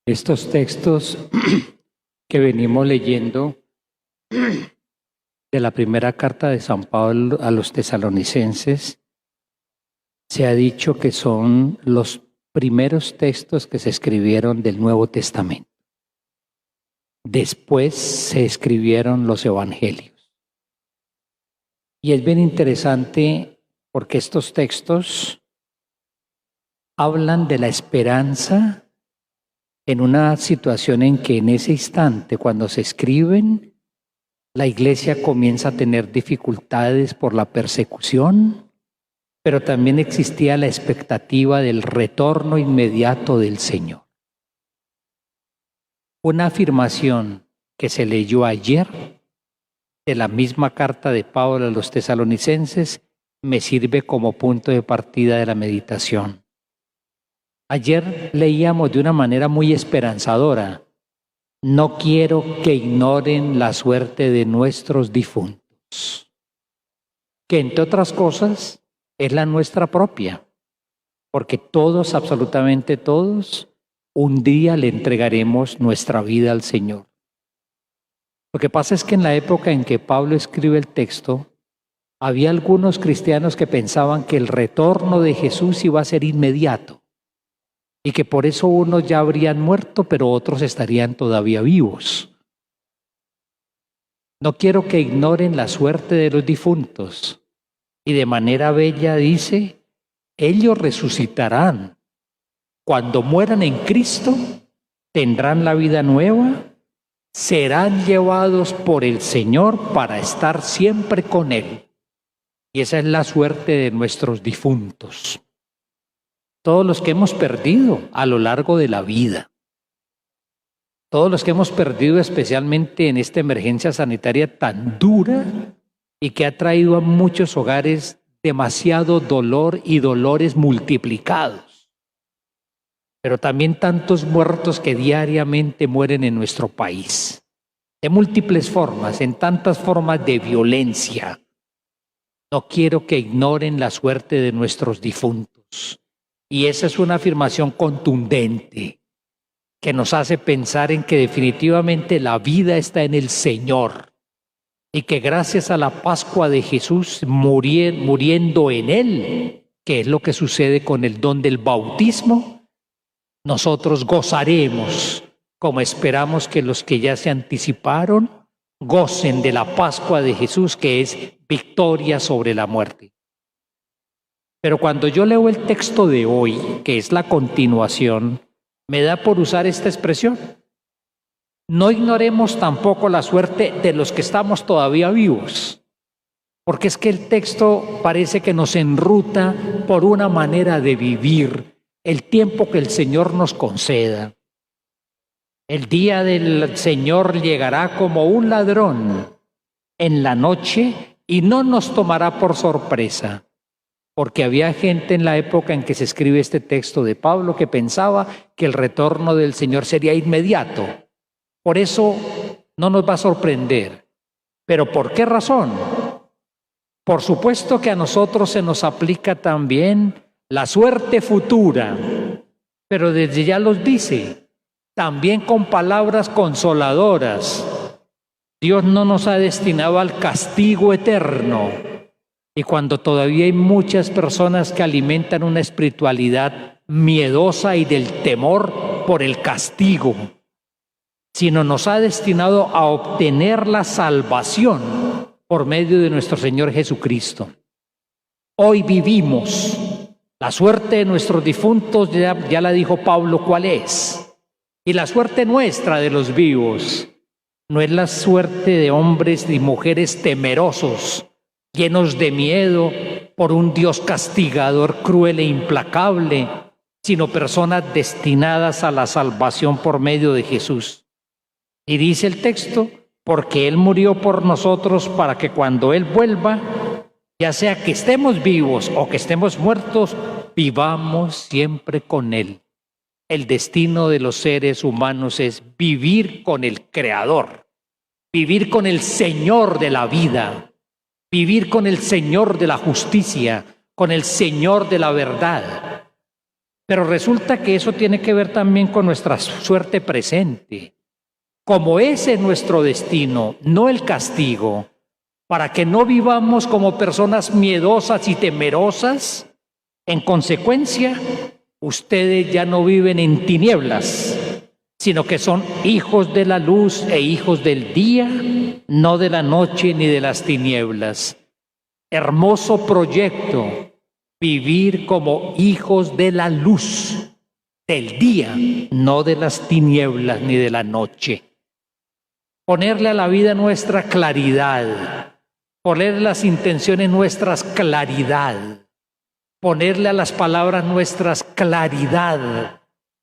Estos textos que venimos leyendo de la primera carta de San Pablo a los tesalonicenses, se ha dicho que son los primeros textos que se escribieron del Nuevo Testamento. Después se escribieron los evangelios. Y es bien interesante porque estos textos hablan de la esperanza en una situación en que en ese instante, cuando se escriben, la iglesia comienza a tener dificultades por la persecución, pero también existía la expectativa del retorno inmediato del Señor. Una afirmación que se leyó ayer de la misma carta de Pablo a los tesalonicenses me sirve como punto de partida de la meditación. Ayer leíamos de una manera muy esperanzadora: no quiero que ignoren la suerte de nuestros difuntos, que entre otras cosas es la nuestra propia, porque todos, absolutamente todos, un día le entregaremos nuestra vida al Señor. Lo que pasa es que en la época en que Pablo escribe el texto, había algunos cristianos que pensaban que el retorno de Jesús iba a ser inmediato y que por eso unos ya habrían muerto, pero otros estarían todavía vivos. No quiero que ignoren la suerte de los difuntos. Y de manera bella dice: ellos resucitarán. Cuando mueran en Cristo, tendrán la vida nueva, serán llevados por el Señor para estar siempre con Él. Y esa es la suerte de nuestros difuntos. Todos los que hemos perdido a lo largo de la vida. Todos los que hemos perdido especialmente en esta emergencia sanitaria tan dura y que ha traído a muchos hogares demasiado dolor y dolores multiplicados. Pero también tantos muertos que diariamente mueren en nuestro país. De múltiples formas, en tantas formas de violencia. No quiero que ignoren la suerte de nuestros difuntos. Y esa es una afirmación contundente que nos hace pensar en que definitivamente la vida está en el Señor y que gracias a la Pascua de Jesús muriendo en Él, que es lo que sucede con el don del bautismo, nosotros gozaremos, como esperamos que los que ya se anticiparon gocen de la Pascua de Jesús, que es victoria sobre la muerte. Pero cuando yo leo el texto de hoy, que es la continuación, me da por usar esta expresión: no ignoremos tampoco la suerte de los que estamos todavía vivos, porque es que el texto parece que nos enruta por una manera de vivir el tiempo que el Señor nos conceda. El día del Señor llegará como un ladrón en la noche y no nos tomará por sorpresa. Porque había gente en la época en que se escribe este texto de Pablo que pensaba que el retorno del Señor sería inmediato. Por eso no nos va a sorprender. ¿Pero por qué razón? Por supuesto que a nosotros se nos aplica también la suerte futura, pero desde ya los dice, también con palabras consoladoras. Dios no nos ha destinado al castigo eterno. Y cuando todavía hay muchas personas que alimentan una espiritualidad miedosa y del temor por el castigo, sino nos ha destinado a obtener la salvación por medio de nuestro Señor Jesucristo. Hoy vivimos. La suerte de nuestros difuntos, ya la dijo Pablo cuál es. Y la suerte nuestra de los vivos no es la suerte de hombres y mujeres temerosos, llenos de miedo por un Dios castigador, cruel e implacable, sino personas destinadas a la salvación por medio de Jesús. Y dice el texto, porque Él murió por nosotros para que cuando Él vuelva, ya sea que estemos vivos o que estemos muertos, vivamos siempre con Él. El destino de los seres humanos es vivir con el Creador, vivir con el Señor de la vida, vivir con el Señor de la justicia, con el Señor de la verdad. Pero resulta que eso tiene que ver también con nuestra suerte presente. Como ese es nuestro destino, no el castigo, para que no vivamos como personas miedosas y temerosas, en consecuencia, ustedes ya no viven en tinieblas, sino que son hijos de la luz e hijos del día, no de la noche ni de las tinieblas. Hermoso proyecto, vivir como hijos de la luz, del día, no de las tinieblas ni de la noche. Ponerle a la vida nuestra claridad, ponerle a las intenciones nuestras claridad, ponerle a las palabras nuestras claridad,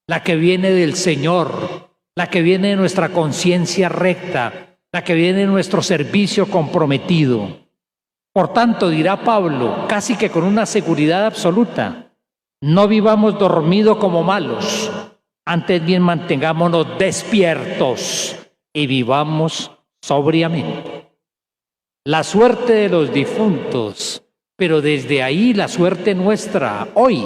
la que viene del Señor, la que viene de nuestra conciencia recta, la que viene de nuestro servicio comprometido. Por tanto, dirá Pablo, casi que con una seguridad absoluta, no vivamos dormidos como malos, antes bien mantengámonos despiertos y vivamos sobriamente. La suerte de los difuntos, pero desde ahí la suerte nuestra, hoy,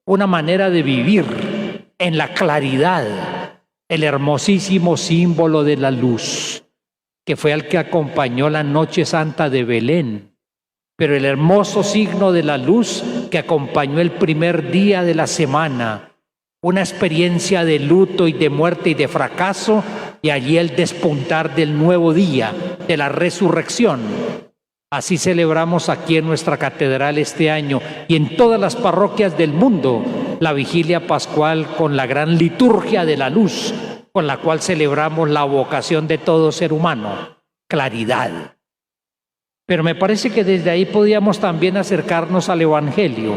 una manera de vivir en la claridad, el hermosísimo símbolo de la luz, que fue el que acompañó la noche santa de Belén, pero el hermoso signo de la luz que acompañó el primer día de la semana, una experiencia de luto y de muerte y de fracaso, y allí el despuntar del nuevo día, de la resurrección. Así celebramos aquí en nuestra catedral este año y en todas las parroquias del mundo la vigilia pascual con la gran liturgia de la luz, con la cual celebramos la vocación de todo ser humano, claridad. Pero me parece que desde ahí podíamos también acercarnos al Evangelio,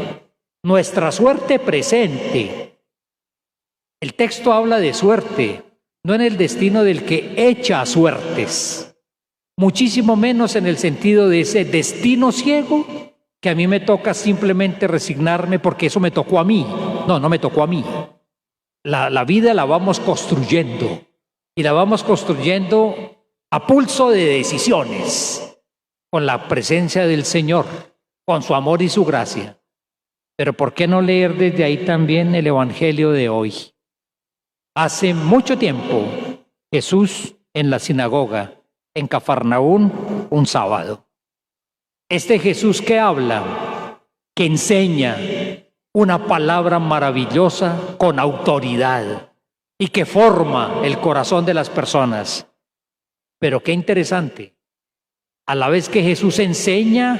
nuestra suerte presente. El texto habla de suerte, no en el destino del que echa suertes, muchísimo menos en el sentido de ese destino ciego que a mí me toca simplemente resignarme porque eso me tocó a mí. No, no me tocó a mí. La vida la vamos construyendo y la vamos construyendo a pulso de decisiones, con la presencia del Señor, con su amor y su gracia. Pero ¿por qué no leer desde ahí también el Evangelio de hoy? Hace mucho tiempo, Jesús en la sinagoga, en Cafarnaún, un sábado. Este Jesús que habla, que enseña una palabra maravillosa con autoridad y que forma el corazón de las personas. Pero qué interesante, a la vez que Jesús enseña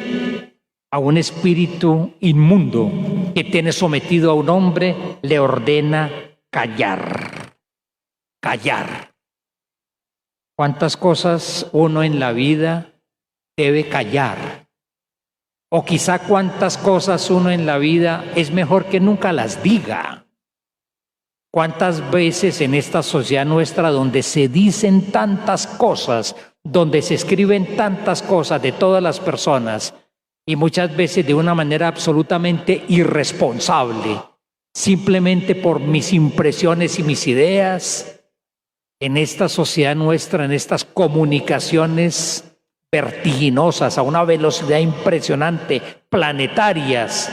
a un espíritu inmundo que tiene sometido a un hombre, le ordena callar. Callar. ¿Cuántas cosas uno en la vida debe callar? O quizá cuántas cosas uno en la vida es mejor que nunca las diga. ¿Cuántas veces en esta sociedad nuestra donde se dicen tantas cosas, donde se escriben tantas cosas de todas las personas y muchas veces de una manera absolutamente irresponsable, simplemente por mis impresiones y mis ideas? En esta sociedad nuestra, en estas comunicaciones vertiginosas, a una velocidad impresionante, planetarias,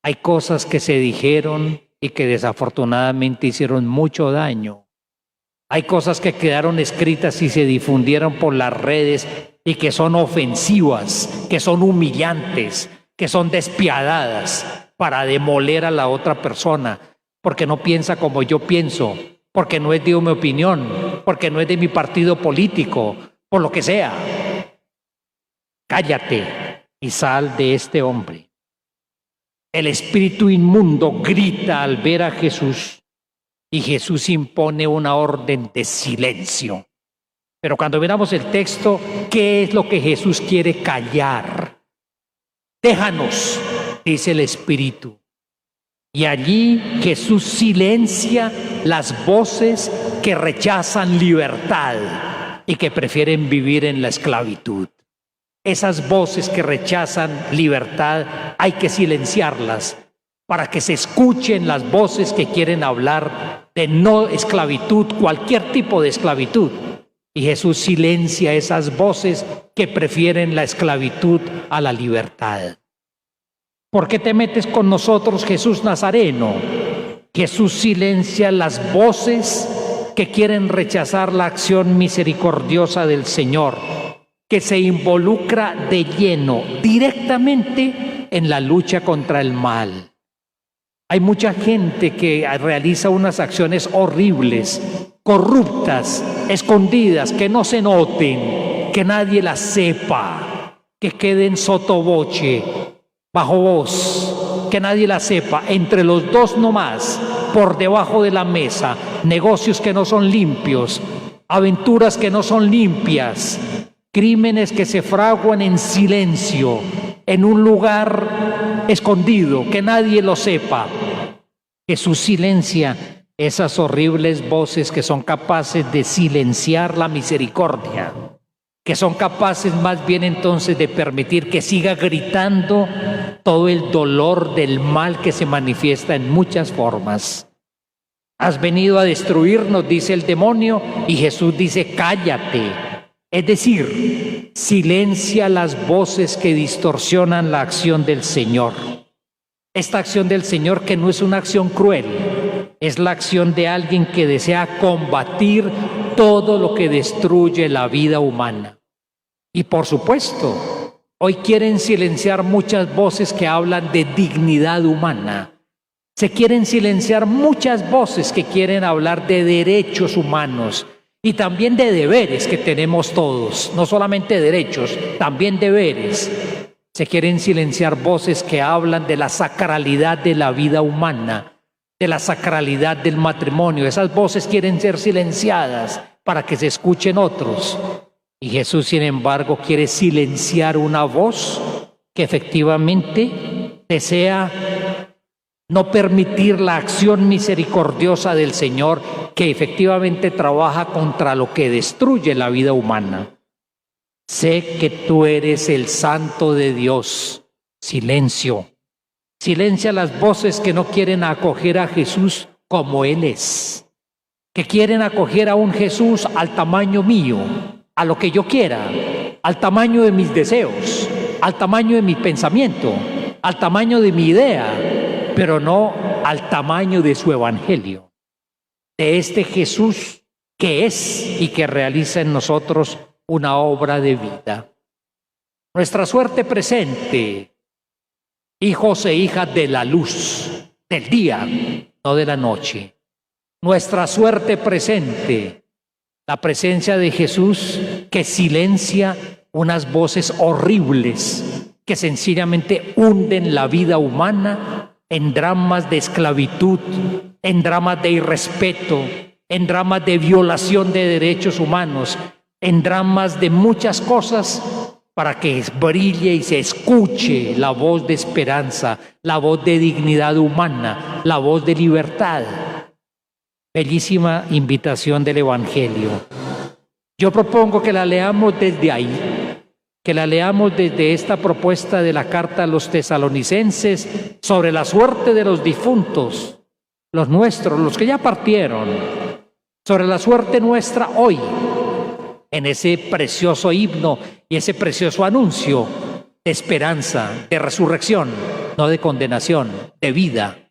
hay cosas que se dijeron y que desafortunadamente hicieron mucho daño. Hay cosas que quedaron escritas y se difundieron por las redes y que son ofensivas, que son humillantes, que son despiadadas para demoler a la otra persona, porque no piensa como yo pienso, porque no es de mi opinión, porque no es de mi partido político, por lo que sea. Cállate y sal de este hombre. El espíritu inmundo grita al ver a Jesús y Jesús impone una orden de silencio. Pero cuando miramos el texto, ¿qué es lo que Jesús quiere callar? Déjanos, dice el espíritu. Y allí Jesús silencia las voces que rechazan libertad y que prefieren vivir en la esclavitud. Esas voces que rechazan libertad hay que silenciarlas para que se escuchen las voces que quieren hablar de no esclavitud, cualquier tipo de esclavitud. Y Jesús silencia esas voces que prefieren la esclavitud a la libertad. ¿Por qué te metes con nosotros, Jesús Nazareno? Jesús silencia las voces que quieren rechazar la acción misericordiosa del Señor, que se involucra de lleno, directamente en la lucha contra el mal. Hay mucha gente que realiza unas acciones horribles, corruptas, escondidas, que no se noten, que nadie las sepa, que queden sottovoce, bajo voz, que nadie las sepa, entre los dos nomás, por debajo de la mesa, negocios que no son limpios, aventuras que no son limpias, crímenes que se fraguan en silencio, en un lugar escondido, que nadie lo sepa. Jesús silencia esas horribles voces que son capaces de silenciar la misericordia, que son capaces más bien entonces de permitir que siga gritando todo el dolor del mal que se manifiesta en muchas formas. Has venido a destruirnos, dice el demonio, y Jesús dice, cállate. Es decir, silencia las voces que distorsionan la acción del Señor. Esta acción del Señor, que no es una acción cruel, es la acción de alguien que desea combatir todo lo que destruye la vida humana. Y por supuesto, hoy quieren silenciar muchas voces que hablan de dignidad humana. Se quieren silenciar muchas voces que quieren hablar de derechos humanos y también de deberes que tenemos todos, no solamente derechos, también deberes. Se quieren silenciar voces que hablan de la sacralidad de la vida humana, de la sacralidad del matrimonio. Esas voces quieren ser silenciadas para que se escuchen otros. Y Jesús, sin embargo, quiere silenciar una voz que efectivamente desea no permitir la acción misericordiosa del Señor, que efectivamente trabaja contra lo que destruye la vida humana. Sé que tú eres el Santo de Dios. Silencio. Silencia las voces que no quieren acoger a Jesús como Él es, que quieren acoger a un Jesús al tamaño mío, a lo que yo quiera, al tamaño de mis deseos, al tamaño de mi pensamiento, al tamaño de mi idea, pero no al tamaño de su evangelio, de este Jesús que es y que realiza en nosotros una obra de vida. Nuestra suerte presente, hijos e hijas de la luz, del día, no de la noche. Nuestra suerte presente, la presencia de Jesús que silencia unas voces horribles que sencillamente hunden la vida humana en dramas de esclavitud, en dramas de irrespeto, en dramas de violación de derechos humanos, en dramas de muchas cosas, para que brille y se escuche la voz de esperanza, la voz de dignidad humana, la voz de libertad. Bellísima invitación del Evangelio. Yo propongo que la leamos desde ahí, que la leamos desde esta propuesta de la carta a los tesalonicenses sobre la suerte de los difuntos, los nuestros, los que ya partieron, sobre la suerte nuestra hoy, en ese precioso himno y ese precioso anuncio de esperanza, de resurrección, no de condenación, de vida.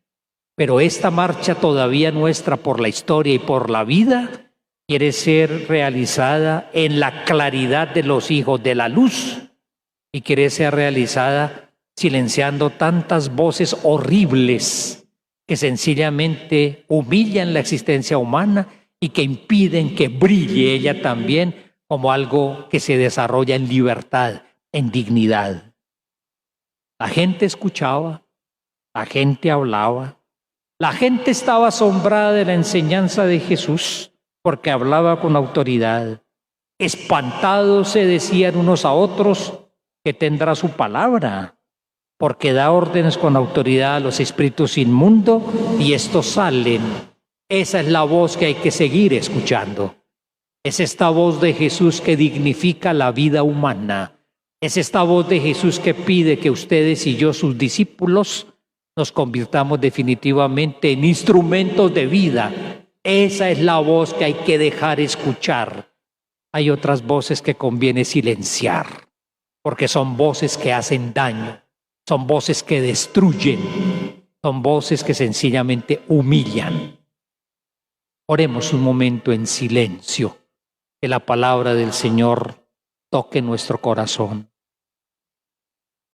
Pero esta marcha todavía nuestra por la historia y por la vida quiere ser realizada en la claridad de los hijos de la luz y quiere ser realizada silenciando tantas voces horribles que sencillamente humillan la existencia humana y que impiden que brille ella también como algo que se desarrolla en libertad, en dignidad. La gente escuchaba, la gente hablaba, la gente estaba asombrada de la enseñanza de Jesús porque hablaba con autoridad. Espantados se decían unos a otros que tendrá su palabra, porque da órdenes con autoridad a los espíritus inmundos y estos salen. Esa es la voz que hay que seguir escuchando. Es esta voz de Jesús que dignifica la vida humana. Es esta voz de Jesús que pide que ustedes y yo, sus discípulos, nos convirtamos definitivamente en instrumentos de vida. Esa es la voz que hay que dejar escuchar. Hay otras voces que conviene silenciar, porque son voces que hacen daño, son voces que destruyen. Son voces que sencillamente humillan. Oremos un momento en silencio, que la palabra del Señor toque nuestro corazón.